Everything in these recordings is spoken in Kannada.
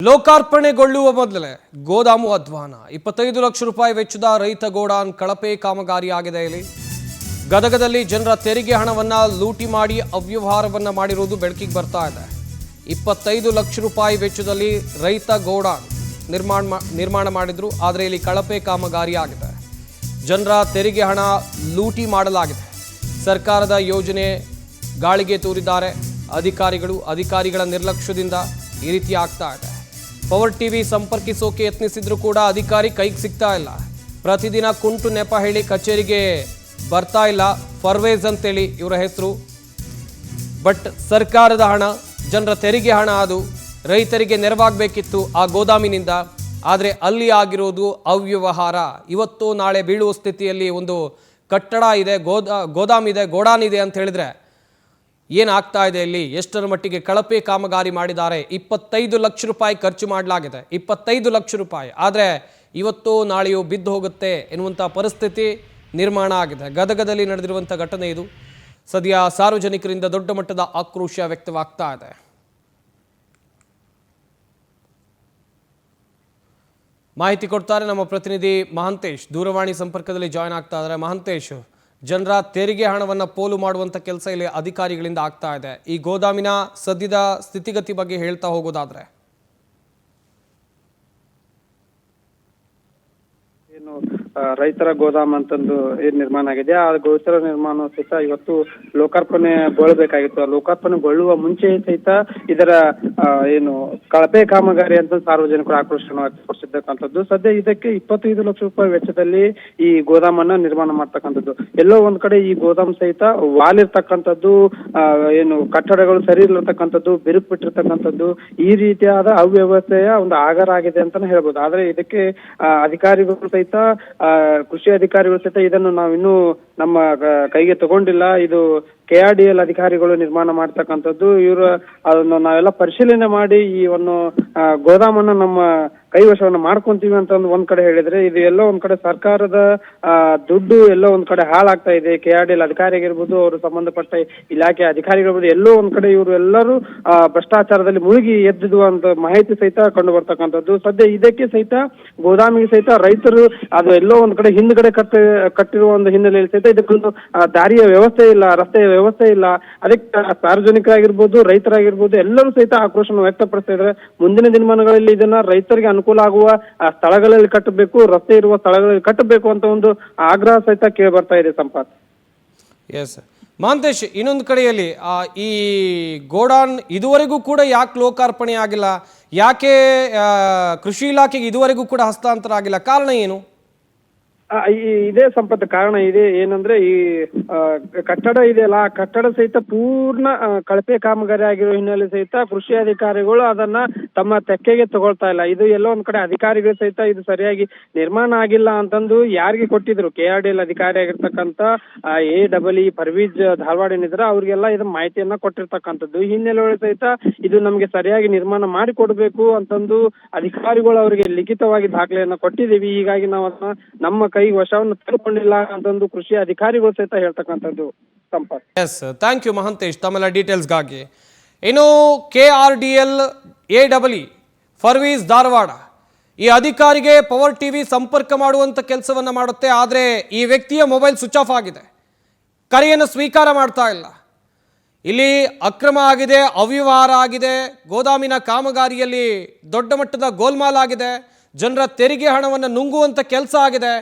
ಲೋಕಾರ್ಪಣೆಗೊಳ್ಳುವ ಮೊದಲೇ ಗೋದಾಮು ಅಧ್ವಾನ 25 ಲಕ್ಷ ರೂಪಾಯಿ ವೆಚ್ಚದ ರೈತ ಗೋಡಾನ್ ಕಳಪೆ ಕಾಮಗಾರಿಯಾಗಿದೆ. ಇಲ್ಲಿ ಗದಗದಲ್ಲಿ ಜನರ ತೆರಿಗೆ ಹಣವನ್ನ ಲೂಟಿ ಮಾಡಿ ಅವ್ಯವಹಾರವನ್ನ ಮಾಡಿರುವುದು ಬೆಳಕಿಗೆ ಬರ್ತಾ ಇದೆ. 25 ಲಕ್ಷ ರೂಪಾಯಿ ವೆಚ್ಚದಲ್ಲಿ ರೈತ ಗೋಡಾನ್ ನಿರ್ಮಾಣ ಮಾಡಿದ್ರು. ಆದರೆ ಇಲ್ಲಿ ಕಳಪೆ ಕಾಮಗಾರಿ ಆಗಿದೆ. ಜನರ ತೆರಿಗೆ ಹಣ ಲೂಟಿ ಮಾಡಲಾಗಿದೆ. ಸರ್ಕಾರದ ಯೋಜನೆ ಗಾಳಿಗೆ ತೂರಿದ್ದಾರೆ ಅಧಿಕಾರಿಗಳ ನಿರ್ಲಕ್ಷ್ಯದಿಂದ ಈ ರೀತಿ ಆಗ್ತಾ ಇದೆ. ಪವರ್ ಟಿವಿ ಸಂಪರ್ಕಿಸೋಕೆ ಯತ್ನಿಸಿದ್ರು ಕೂಡ ಅಧಿಕಾರಿ ಕೈಗೆ ಸಿಗ್ತಾ ಇಲ್ಲ. ಪ್ರತಿದಿನ ಕುಂಟು ನೆಪ ಹೇಳಿ ಕಚೇರಿಗೆ ಬರ್ತಾ ಇಲ್ಲ. ಫರ್ವೇಜ್ ಅಂತೇಳಿ ಇವರ ಹೆಸರು. ಬಟ್ ಸರ್ಕಾರದ ಹಣ, ಜನರ ತೆರಿಗೆ ಹಣ ಅದು ರೈತರಿಗೆ ನೆರವಾಗಬೇಕಿತ್ತು ಆ ಗೋದಾಮಿನಿಂದ. ಆದರೆ ಅಲ್ಲಿ ಆಗಿರೋದು ಅವ್ಯವಹಾರ. ಇವತ್ತು ನಾಳೆ ಬೀಳುವ ಸ್ಥಿತಿಯಲ್ಲಿ ಒಂದು ಕಟ್ಟಡ ಇದೆ, ಗೋದಾಮಿದೆ, ಗೋಡಾನ್ ಇದೆ ಅಂತ ಹೇಳಿದ್ರೆ ಏನಾಗ್ತಾ ಇದೆ, ಇಲ್ಲಿ ಎಷ್ಟರ ಮಟ್ಟಿಗೆ ಕಳಪೆ ಕಾಮಗಾರಿ ಮಾಡಿದ್ದಾರೆ. 25 ಲಕ್ಷ ರೂಪಾಯಿ ಖರ್ಚು ಮಾಡಲಾಗಿದೆ. 25 ಲಕ್ಷ ರೂಪಾಯಿ. ಆದರೆ ಇವತ್ತು ನಾಳೆಯೂ ಬಿದ್ದು ಹೋಗುತ್ತೆ ಎನ್ನುವಂಥ ಪರಿಸ್ಥಿತಿ ನಿರ್ಮಾಣ ಆಗಿದೆ. ಗದಗದಲ್ಲಿ ನಡೆದಿರುವಂಥ ಘಟನೆ ಇದು. ಸದ್ಯ ಸಾರ್ವಜನಿಕರಿಂದ ದೊಡ್ಡ ಮಟ್ಟದ ಆಕ್ರೋಶ ವ್ಯಕ್ತವಾಗ್ತಾ ಇದೆ. ಮಾಹಿತಿ ಕೊಡ್ತಾರೆ ನಮ್ಮ ಪ್ರತಿನಿಧಿ ಮಹಾಂತೇಶ್. ದೂರವಾಣಿ ಸಂಪರ್ಕದಲ್ಲಿ ಜಾಯ್ನ್ ಆಗ್ತಾ ಇದ್ದಾರೆ. ಮಹಾಂತೇಶ್, ಜನರ ತೆರಿಗೆ ಹಣವನ್ನು ಪೋಲು ಮಾಡುವಂಥ ಕೆಲಸ ಇಲ್ಲಿ ಅಧಿಕಾರಿಗಳಿಂದ ಆಗ್ತಾ ಇದೆ. ಈ ಗೋದಾಮಿನ ಸದ್ಯದ ಸ್ಥಿತಿಗತಿ ಬಗ್ಗೆ ಹೇಳ್ತಾ ಹೋಗೋದಾದ್ರೆ ಏನು ರೈತರ ಗೋದಾಮ್ ಅಂತಂದು ಏನ್ ನಿರ್ಮಾಣ ಆಗಿದೆ, ಆ ಗೋಚರ ನಿರ್ಮಾಣ ಸಹಿತ ಇವತ್ತು ಲೋಕಾರ್ಪಣೆಗೊಳ್ಳಬೇಕಾಗಿತ್ತು. ಲೋಕಾರ್ಪಣೆಗೊಳ್ಳುವ ಮುಂಚೆ ಸಹಿತ ಇದರ ಏನು ಕಳಪೆ ಕಾಮಗಾರಿ ಅಂತ ಸಾರ್ವಜನಿಕರು ಆಕ್ರೋಶವನ್ನು ವ್ಯಕ್ತಪಡಿಸಿರ್ತಕ್ಕಂಥದ್ದು. ಸದ್ಯ ಇದಕ್ಕೆ 25 ಲಕ್ಷ ರೂಪಾಯಿ ವೆಚ್ಚದಲ್ಲಿ ಈ ಗೋದಾಮನ್ನ ನಿರ್ಮಾಣ ಮಾಡ್ತಕ್ಕಂಥದ್ದು. ಎಲ್ಲೋ ಒಂದ್ ಕಡೆ ಈ ಗೋದಾಮ್ ಸಹಿತ ವಾಲಿರ್ತಕ್ಕಂಥದ್ದು, ಏನು ಕಟ್ಟಡಗಳು ಸರಿ ಇರತಕ್ಕಂಥದ್ದು, ಬಿರುಕು ಬಿಟ್ಟಿರ್ತಕ್ಕಂಥದ್ದು, ಈ ರೀತಿಯಾದ ಅವ್ಯವಸ್ಥೆಯ ಒಂದು ಆಗರ ಆಗಿದೆ ಅಂತಾನೆ ಹೇಳ್ಬೋದು. ಆದ್ರೆ ಇದಕ್ಕೆ ಅಧಿಕಾರಿಗಳು ಸಹಿತ, ಕೃಷಿ ಅಧಿಕಾರಿಗಳು ಸಹಿತ ಇದನ್ನು ನಾವಿನ್ನೂ ನಮ್ಮ ಕೈಗೆ ತಗೊಂಡಿಲ್ಲ. ಇದು KRDL ಅಧಿಕಾರಿಗಳು ನಿರ್ಮಾಣ ಮಾಡ್ತಕ್ಕಂಥದ್ದು. ಇವರು ಅದನ್ನು ನಾವೆಲ್ಲ ಪರಿಶೀಲನೆ ಮಾಡಿ ಈ ಒಂದು ಗೋದಾಮನ್ನು ನಮ್ಮ ಕೈವಶವನ್ನು ಮಾಡ್ಕೊಂತೀವಿ ಅಂತ ಒಂದ್ ಕಡೆ ಹೇಳಿದ್ರೆ, ಇದು ಎಲ್ಲೋ ಒಂದ್ ಕಡೆ ಸರ್ಕಾರದ ದುಡ್ಡು ಎಲ್ಲೋ ಒಂದ್ ಕಡೆ ಹಾಳಾಗ್ತಾ ಇದೆ. KRDL ಅಧಿಕಾರಿ ಆಗಿರ್ಬೋದು, ಅವರು ಸಂಬಂಧಪಟ್ಟ ಇಲಾಖೆ ಅಧಿಕಾರಿಗಳಿರ್ಬೋದು, ಎಲ್ಲೋ ಒಂದ್ ಕಡೆ ಇವರು ಎಲ್ಲರೂ ಭ್ರಷ್ಟಾಚಾರದಲ್ಲಿ ಮುಳುಗಿ ಎದ್ದಿದ್ದು ಅಂತ ಮಾಹಿತಿ ಸಹಿತ ಕಂಡು ಬರ್ತಕ್ಕಂಥದ್ದು. ಸದ್ಯ ಇದಕ್ಕೆ ಸಹಿತ ಗೋದಾಮಿಗೆ ಸಹಿತ ರೈತರು ಅದು ಎಲ್ಲೋ ಒಂದ್ ಕಡೆ ಹಿಂದ್ಗಡೆ ಕಟ್ಟಿರುವ ಒಂದು ಹಿನ್ನೆಲೆಯಲ್ಲಿ ಸಹಿತ ಇದಕ್ಕೊಂದು ದಾರಿಯ ವ್ಯವಸ್ಥೆ ಇಲ್ಲ, ರಸ್ತೆಯ ವ್ಯವಸ್ಥೆ ಇಲ್ಲ. ಅದಕ್ಕೆ ಸಾರ್ವಜನಿಕರಾಗಿರ್ಬೋದು, ರೈತರಾಗಿರ್ಬೋದು ಎಲ್ಲರೂ ಸಹಿತ ಆಕ್ರೋಶವನ್ನು ವ್ಯಕ್ತಪಡಿಸ್ತಾ ಇದ್ದಾರೆ. ಮುಂದಿನ ದಿನಮಾನಗಳಲ್ಲಿ ಇದನ್ನ ರೈತರಿಗೆ ಅನುಕೂಲ ಆಗುವ ಸ್ಥಳಗಳಲ್ಲಿ ಕಟ್ಟಬೇಕು, ರಸ್ತೆ ಇರುವ ಸ್ಥಳಗಳಲ್ಲಿ ಕಟ್ಟಬೇಕು ಅಂತ ಒಂದು ಆಗ್ರಹ ಸಹಿತ ಕೇಳಿ ಬರ್ತಾ ಇದೆ. ಸಂಪಾತ್. ಎಸ್ ಮಹಾಂತೇಶ್, ಇನ್ನೊಂದು ಕಡೆಯಲ್ಲಿ ಈ ಗೋಡಾನ್ ಇದುವರೆಗೂ ಕೂಡ ಯಾಕೆ ಲೋಕಾರ್ಪಣೆ ಆಗಿಲ್ಲ, ಯಾಕೆ ಕೃಷಿ ಇಲಾಖೆಗೆ ಇದುವರೆಗೂ ಕೂಡ ಹಸ್ತಾಂತರ ಆಗಿಲ್ಲ, ಕಾರಣ ಏನು? ಇದೇ ಸಂಪತ್ತು ಕಾರಣ ಇದೆ. ಏನಂದ್ರೆ ಈ ಕಟ್ಟಡ ಇದೆಯಲ್ಲ, ಆ ಕಟ್ಟಡ ಸಹಿತ ಪೂರ್ಣ ಕಳಪೆ ಕಾಮಗಾರಿ ಆಗಿರೋ ಹಿನ್ನೆಲೆ ಸಹಿತ ಕೃಷಿ ಅಧಿಕಾರಿಗಳು ಅದನ್ನ ತಮ್ಮ ತೆಕ್ಕೆಗೆ ತಗೊಳ್ತಾ ಇಲ್ಲ. ಇದು ಎಲ್ಲೋ ಒಂದ್ ಕಡೆ ಅಧಿಕಾರಿಗಳು ಸಹಿತ ಇದು ಸರಿಯಾಗಿ ನಿರ್ಮಾಣ ಆಗಿಲ್ಲ ಅಂತಂದು ಯಾರಿಗೆ ಕೊಟ್ಟಿದ್ರು, KRDL ಅಧಿಕಾರಿ ಆಗಿರ್ತಕ್ಕಂಥ AEE ಪರ್ವೀಜ್ ಧಾರವಾಡ ಏನಿದ್ರೆ ಅವ್ರಿಗೆಲ್ಲ ಇದು ಮಾಹಿತಿಯನ್ನ ಕೊಟ್ಟಿರ್ತಕ್ಕಂಥದ್ದು. ಹಿನ್ನೆಲೆ ಸಹಿತ ಇದು ನಮ್ಗೆ ಸರಿಯಾಗಿ ನಿರ್ಮಾಣ ಮಾಡಿ ಕೊಡ್ಬೇಕು ಅಂತಂದು ಅಧಿಕಾರಿಗಳು ಅವರಿಗೆ ಲಿಖಿತವಾಗಿ ದಾಖಲೆಯನ್ನ ಕೊಟ್ಟಿದ್ದೀವಿ. ಹೀಗಾಗಿ ನಾವು ಅದನ್ನ ನಮ್ಮ ಕೈ ವಶವನ್ನು ತೆಗೆದುಕೊಂಡಿಲ್ಲ ಅಂತಂದು ಕೃಷಿ ಅಧಿಕಾರಿಗಳು ಸಹಿತ ಹೇಳ್ತಕ್ಕಂಥದ್ದು. Sampath. Yes, thank you Mahantesh ತಮ್ಮೆಲ್ಲ ಡೀಟೇಲ್ಸ್ಗಾಗಿ. ಇನ್ನು KRDL AEE ಫರ್ವೀಜ್ ಧಾರವಾಡ ಈ ಅಧಿಕಾರಿಗೆ ಪವರ್ ಟಿವಿ ಸಂಪರ್ಕ ಮಾಡುವಂತ ಕೆಲಸವನ್ನ ಮಾಡುತ್ತೆ. ಆದರೆ ಈ ವ್ಯಕ್ತಿಯ ಮೊಬೈಲ್ ಸ್ವಿಚ್ ಆಫ್ ಆಗಿದೆ, ಕರೆಯನ್ನು ಸ್ವೀಕಾರ ಮಾಡ್ತಾ ಇಲ್ಲ. ಇಲ್ಲಿ ಅಕ್ರಮ ಆಗಿದೆ, ಅವ್ಯವಹಾರ ಆಗಿದೆ, ಗೋದಾಮಿನ ಕಾಮಗಾರಿಯಲ್ಲಿ ದೊಡ್ಡ ಮಟ್ಟದ ಗೋಲ್ಮಾಲ್ ಆಗಿದೆ, ಜನರ ತೆರಿಗೆ ಹಣವನ್ನು ನುಂಗುವಂತ ಕೆಲಸ ಆಗಿದೆ.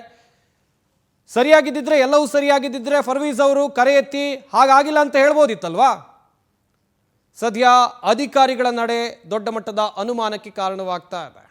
ಸರಿಯಾಗಿದ್ದಿದ್ರೆ, ಎಲ್ಲವೂ ಸರಿಯಾಗಿದ್ದಿದ್ರೆ ಫರ್ವೀಜ್ ಅವರು ಕರೆ ಎತ್ತಿ ಹಾಗಾಗಿಲ್ಲ ಅಂತ ಹೇಳ್ಬೋದಿತ್ತಲ್ವಾ. ಸದ್ಯ ಅಧಿಕಾರಿಗಳ ನಡೆ ದೊಡ್ಡ ಮಟ್ಟದ ಅನುಮಾನಕ್ಕೆ ಕಾರಣವಾಗ್ತಾ ಇದೆ.